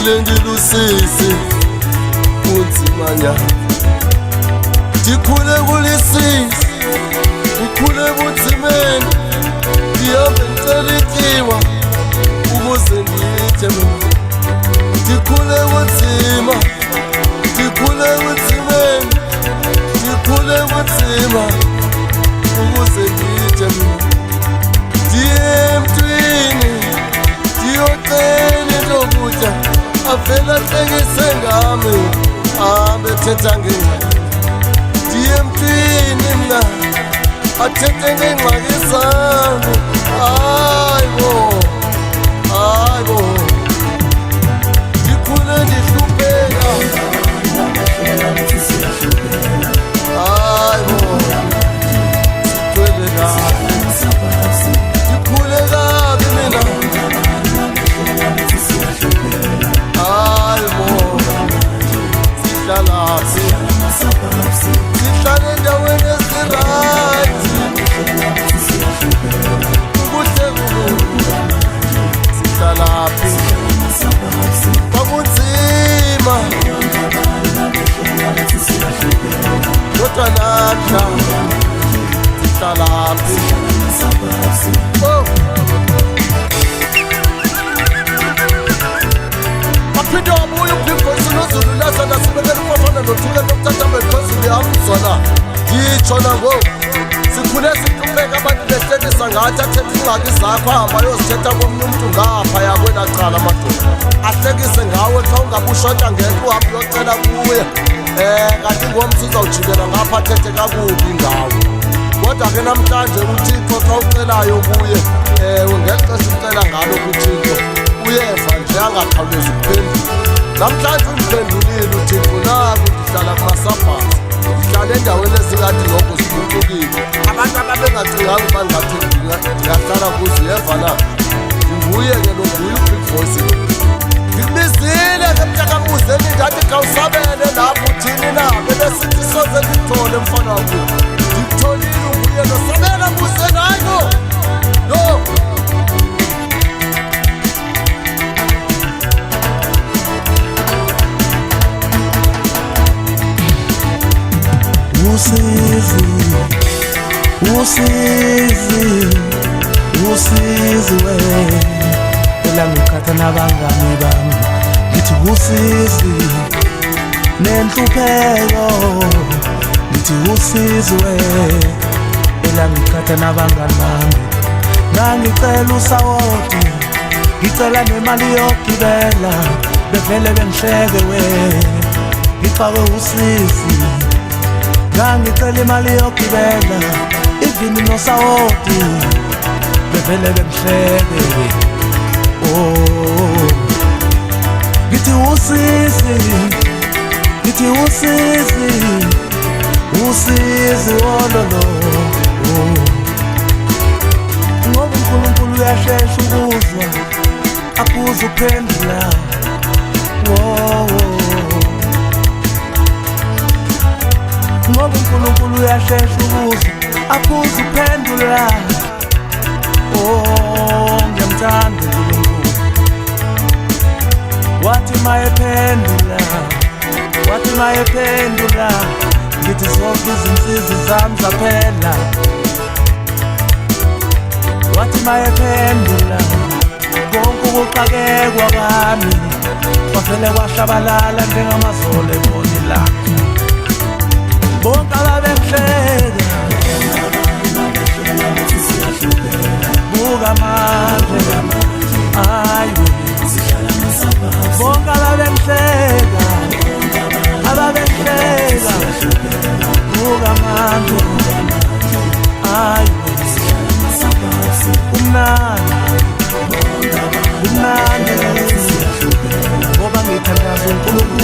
Ndikhule ngilusisi kunzimanya, ndikhule kulisisi, ndikhule bunzimeni, ndihambe ngicela ityiwa ukuze nditye mina. Ndikhule kunzima, ndikhule bunzimeni, ndikhule bunzima ukuze nditye mina. Ndiye emntwini ndiyocela into yokutya, avele ahlekise ngami ahambe ethetha ngengxaki. Ndiye emntwini mna athethe ngeengxaki zami. Hayibo, hayibo, ndikhule ndihlupheka. Hayibo, sigcwele kabi, ndikhule kabi mina. Hayibo, sihlalaphi? Sihlale endaweni ezirayithi, kuhle kubi. Sihlalaphi? Kwakunzima kodwa namhla sihlalaphi? Oh, waphinde wabuya uphimbosi noZulu lasanda sibekela umfana nothule nokuthathambe phezulu yamzona. Ngitshona ngoku sikhule sihlupheka, abantu behlekisa ngathi athethe ingxaki zakho, ahamba ayozithetha komnye umntu ngaphaya kwelaa cala. Amadoda ahlekise ngawe xa ungabushota ngento uhambe uyocela kuye, kanti ngomso uzawujikela ngapha athethe kakubi ngawe. Kodwa ke namhlanje uThixo xa ucelayo kuye, ngeli xesha ucela ngalo kuThixo uyeva nje, angakhawulezi ukuphendula. Namhlanje undiphendulile uThixo, naku ndihlala kumasabhasi, ndihlala endaweni ezingathi noko ziphucukile. Abantu ababengacinganga uba ngathi ndingahlala kuzo, uyeva na? Ndinguye ke lo, nguye uBig Voice. Ndikubizile ke mntaka Mbuzeni, ndathi khawusabele lapho uthini na, bebesithi soze ndikuthole mfana wakho. Ndikutholile, unguye lo, sabela Mbuzeni. Hayi no, no. Usizi, usizi, usizi we, elangikhatha nabangani bami. Ngithi usizi nenhlupheko, ngithi usizi we, elangikhatha nabangani bami. Ngangicela usawoti, ngicela nemali yokugibela, bevele bengihleke we, ngifakwe usizi. Ngangicela imali yokugibela, ivini nosawoti, bevele bengihleke. Oh, ngithi usizi, ngithi usizi, usizi wololo. Ngoba uNkulunkulu uyashesha ukuzwa, akuze ukuphendula. Ngoba uNkulunkulu uyashesha ukuzwa, akuze ukuphendula. Oh, ngiyamthanda uNkulunkulu. Wathi mayephendula, wathi mayephendula, ngithi zonke izinsizi zami zaphela. Wathi mayephendula, konke ukuxakekwa kwami kwavele kwashabalala njengamazolo eboni lakhe. Bonke ababengihleka, buka manje, hayiwe. Bonke ababengihleka, ababengihleka, buka manje, hayiwe. Umnandi, umnandi, ngoba ngithandaza uNkulunkulu.